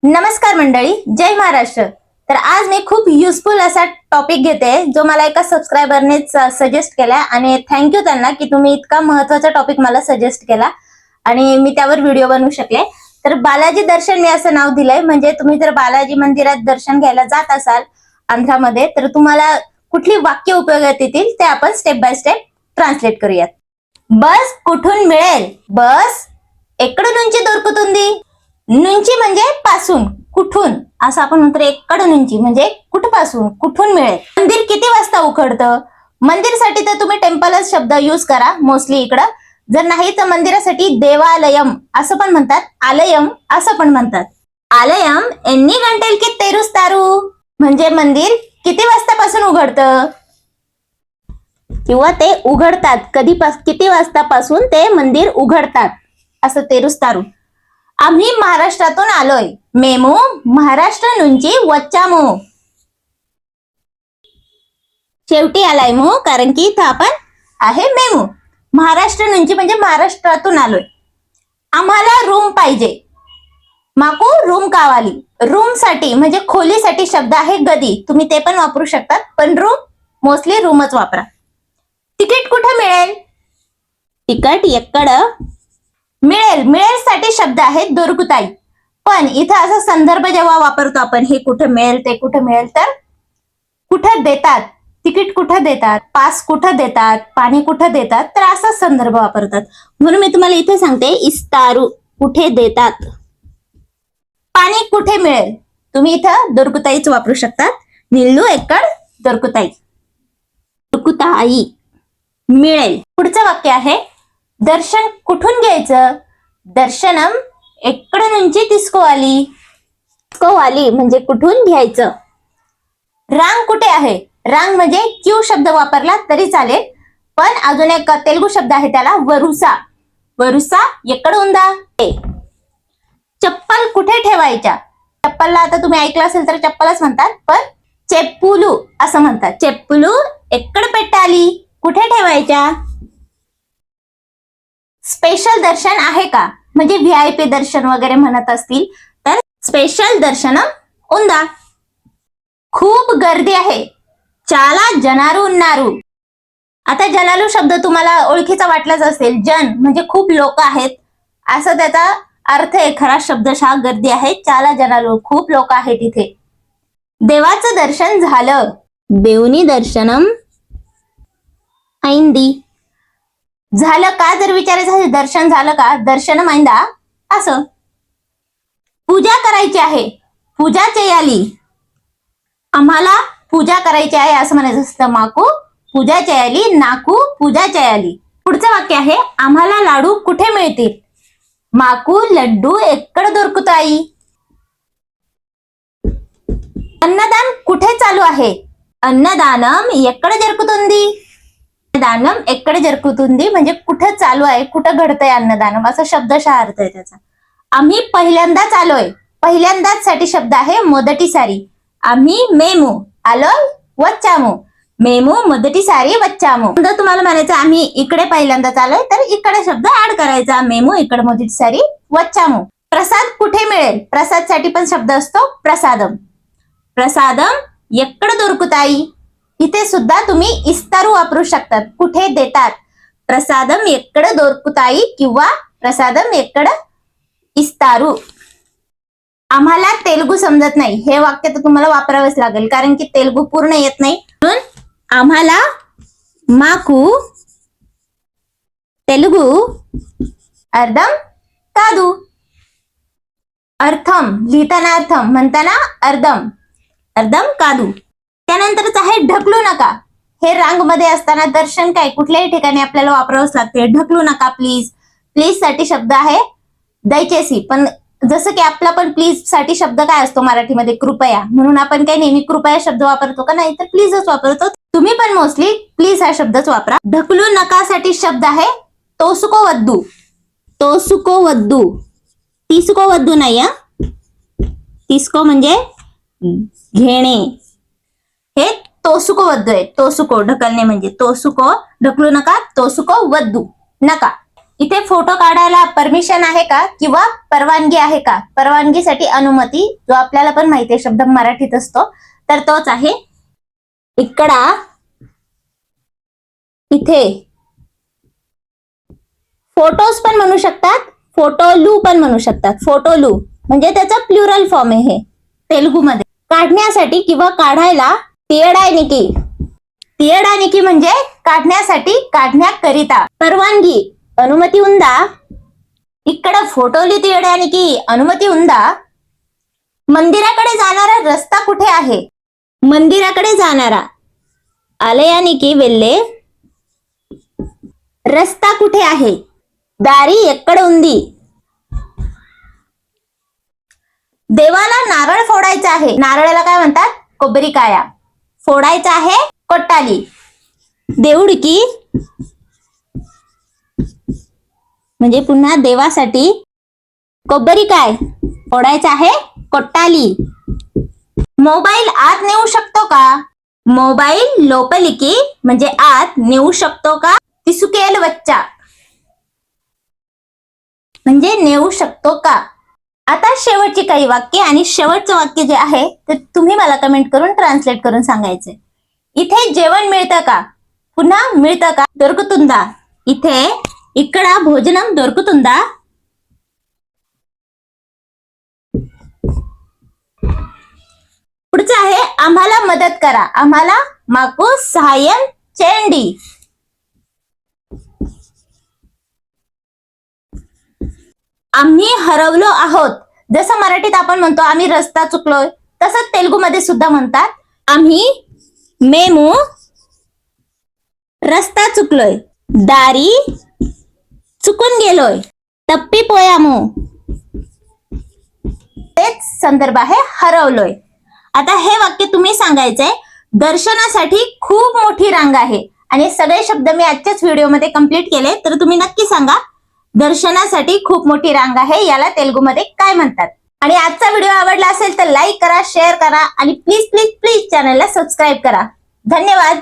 नमस्कार मंडळी, जय महाराष्ट्र. तर आज मी खूप युजफुल असा टॉपिक घेते जो मला एका सबस्क्रायबरने सजेस्ट केला आणि थँक्यू त्यांना की तुम्ही इतका महत्त्वाचा टॉपिक मला सजेस्ट केला आणि मी त्यावर व्हिडिओ बनवू शकले. तर बालाजी दर्शन मी असं नाव दिलंय, म्हणजे तुम्ही जर बालाजी मंदिरात दर्शन घ्यायला जात असाल आंध्रामध्ये तर तुम्हाला कुठली वाक्य उपयोगात येतील ते आपण स्टेप बाय स्टेप ट्रान्सलेट करूयात. बस कुठून मिळेल? बस ఎక్కడ నుంచి దొరుకుతుంది? नुंची म्हणजे पासून, कुठून असं आपण म्हणतो. एकडे नुंची म्हणजे कुठपासून, कुठून मिळेल. मंदिर किती वाजता उघडतं? मंदिरसाठी तर तुम्ही टेम्पलच शब्द यूज करा मोस्टली इकडं. जर नाही तर मंदिरासाठी देवालयम असं पण म्हणतात, आलयम असं पण म्हणतात. आलयम एन्नी गंटेलकी तेरुस्तारू म्हणजे मंदिर किती वाजतापासून उघडतं किंवा ते उघडतात, किती वाजतापासून ते मंदिर उघडतात असं तेरुस्तारू. आम्ही महाराष्ट्रातून आलोय. मेमू महाराष्ट्र नुंची वच्चामू. शेवटी आलाय मू कारण की इथं आपण आहे मेमू. महाराष्ट्र नुंची म्हणजे महाराष्ट्रातून आलोय. आम्हाला रूम पाहिजे. माकू रूम कावाली. रूम साठी म्हणजे खोलीसाठी शब्द आहे गदी. तुम्ही ते पण वापरू शकतात, पण रूम मोस्टली रूमच वापरा. तिकीट कुठे मिळेल? तिकीट एక్కడ मिळेल. मिळेल साठी शब्द आहे दोरकुताई. पण इथं असा संदर्भ जेव्हा वापरतो आपण, हे कुठे मिळेल ते कुठे मिळेल, तर कुठे देतात, तिकीट कुठे देतात, पास कुठे देतात, पाणी कुठे देतात, तर असा संदर्भ वापरतात. म्हणून मी तुम्हाला इथे सांगते इस्तारू कुठे देतात. पाणी कुठे मिळेल? तुम्ही इथं दोरकुताईच वापरू शकतात. निल्लू एकड दोरकुताई. दोरकुताई मिळेल. पुढचं वाक्य आहे दर्शन कुठून घ्यायचं? दर्शनम एక్కడ नुंची तिस्कोवाली. तिस्कोवाली म्हणजे कुठून घ्यायचं. रांग कुठे आहे? रांग म्हणजे क्यू शब्द वापरला तरी चालेल, पण अजून एक तेलुगू शब्द आहे त्याला वरुसा. वरुसा एక్కడ उंदा. चप्पल कुठे ठेवायच्या? चप्पलला आता तुम्ही ऐकलं असेल तर चप्पलच म्हणतात, पण चेप्पुलू असं म्हणतात. चेप्पुलू एక్కడ पेटाली कुठे ठेवायच्या. स्पेशल दर्शन आहे का? म्हणजे व्हीआयपी दर्शन वगैरे म्हणत असतील तर स्पेशल दर्शन उंदा. खूप गर्दी आहे. चाला जनारू उन्नारू. आता जनालू शब्द तुम्हाला ओळखीचा वाटलाच असेल. जन म्हणजे खूप लोक आहेत असं त्याचा अर्थ आहे. खरा शब्दशः गर्दी आहे. चाला जनालू खूप लोक आहेत इथे. देवाचं दर्शन झालं. देवनी दर्शनम ऐंदी. झालं का जर विचारायचं दर्शन झालं का, दर्शन माइंदा असं. पूजा करायची आहे. पूजा चयाली. आम्हाला पूजा करायची आहे असं म्हणायचं असतं. माकू पूजा चयाली, नाकू पूजा चयाली. पुढचं वाक्य आहे आम्हाला लाडू कुठे मिळतील? माकू लड्डू एక్కడ दोरकुताई. अन्नदान कुठे चालू आहे? अन्नदानम एక్కడ जरकुतुंदी. अन्नदानम एकडे जरकुतुंदी म्हणजे कुठं चालू आहे, कुठं घडतंय अन्नदानम असा शब्दशः अर्थ आहे त्याचा. आम्ही पहिल्यांदाच आलोय. पहिल्यांदाच साठी शब्द आहे मोदटीसारी. आम्ही मेमू आलोय वच्चामू. मेमू मोदटीसारी वच्चामू. जर तुम्हाला म्हणायचं आम्ही इकडे पहिल्यांदाच आलोय तर इकडे शब्द ऍड करायचा. मेमू इकडे मोदटीसारी वच्चामू. प्रसाद कुठे मिळेल? प्रसाद साठी पण शब्द असतो प्रसादम. प्रसादम एక్కడ दोरकुताई. इथे सुद्धा तुम्ही इस्तारू वापरू शकतात. कुठे देतात. प्रसादम एక్కడ दोरकुताई किंवा प्रसादम एక్కడ इस्तारू. आम्हाला तेलुगू समजत नाही. हे वाक्य तर तुम्हाला वापरावंच लागेल कारण की तेलुगू पूर्ण येत नाही. म्हणून आम्हाला माकू तेलुगू अर्धम कादू. अर्थम लिहिताना अर्थम, म्हणताना अर्धम. अर्धम कादू. त्यानंतरच आहे ढकलू नका. हे रांग मध्ये असताना दर्शन काय कुठल्याही ठिकाणी आपल्याला वापरावंच लागते. ढकलू नका प्लीज. प्लीज साठी शब्द आहे दयचेसी. पण जसं की आपला पण प्लीज साठी शब्द काय असतो मराठीमध्ये? कृपया. म्हणून आपण काय नेहमी कृपया शब्द वापरतो का? नाही तर प्लीजच वापरतो. तुम्ही पण मोस्टली प्लीज हा शब्दच वापरा. ढकलू नका साठी शब्द आहे तोसुको वद्दू. तोसुको वद्दू. तिसको वद्दू नाही हा. तिसको म्हणजे घेणे. हे तोसुको वद्दू आहे. तोसुको ढकलणे म्हणजे तोसुको. ढकलू नका. तोसुको वद्दू नका. इथे फोटो काढायला परमिशन आहे का किंवा परवानगी आहे का? परवानगीसाठी अनुमती, जो आपल्याला पण माहिती आहे शब्द मराठीत असतो, तर तोच आहे. इकडा, इथे. फोटोज पण म्हणू शकतात, फोटोलू पण म्हणू शकतात. फोटोलू म्हणजे त्याचा प्लुरल फॉर्म आहे हे तेलुगूमध्ये. काढण्यासाठी किंवा काढायला तीयडानिकी. तीयडानिकी म्हणजे काढण्यासाठी, काढण्याकरिता. परवानगी, अनुमती ఉందా? ఇక్కడ फोटोली తీయడానికి अनुमती ఉందా? मंदिराकडे जाणारा रस्ता कुठे आहे? मंदिराकडे जाणारा. ఆలయానికి వెళ్ళే रस्ता कुठे आहे? दारी ఎక్కడ ఉంది? देवाला नारळ फोडायचा आहे. नारळाला काय म्हणतात? कोबरीकाया. फोडायचा आहे कोट्टाली. దేవుడికి म्हणजे पुन्हा देवासाठी कोबरीकाय फोडायचा आहे कोट्टाली. मोबाईल आत नेऊ शकतो का? मोबाईल लोपलिकी म्हणजे आत नेऊ शकतो का? तिसुकेल वच्चा म्हणजे नेऊ शकतो का? आता शेवटची काही वाक्य आणि शेवटचं वाक्य जे आहे ते तुम्ही मला कमेंट करून ट्रान्सलेट करून सांगायचे. इथे जेवण मिळतं का? पुन्हा मिळतं का? దొరుకుతుందా. इथे ఇక్కడ భోజనం దొరుకుతుందా? पुढचं आहे आम्हाला मदत करा. आम्हाला మాకు సహాయం చేయండి. आम्ही हरवलो आहोत. जसं मराठीत आपण म्हणतो आम्ही रस्ता चुकलोय, तसंच तेलुगूमध्ये सुद्धा म्हणतात आम्ही మేము रस्ता चुकलोय, दारी चुकून गेलोय, तप्पीपोयामो. तेच संदर्भ आहे हरवलोय. आता हे वाक्य तुम्ही सांगायचंय. दर्शनासाठी खूप मोठी रांग आहे. आणि सगळे शब्द मी आजच्याच व्हिडिओमध्ये कंप्लीट केले, तर तुम्ही नक्की सांगा दर्शनासाठी खूप मोठी रांग आहे याला तेलुगूमध्ये काय म्हणतात. आणि आजचा व्हिडिओ आवडला असेल तर लाईक करा, शेअर करा आणि प्लीज प्लीज प्लीज चॅनलला सबस्क्राईब करा. धन्यवाद.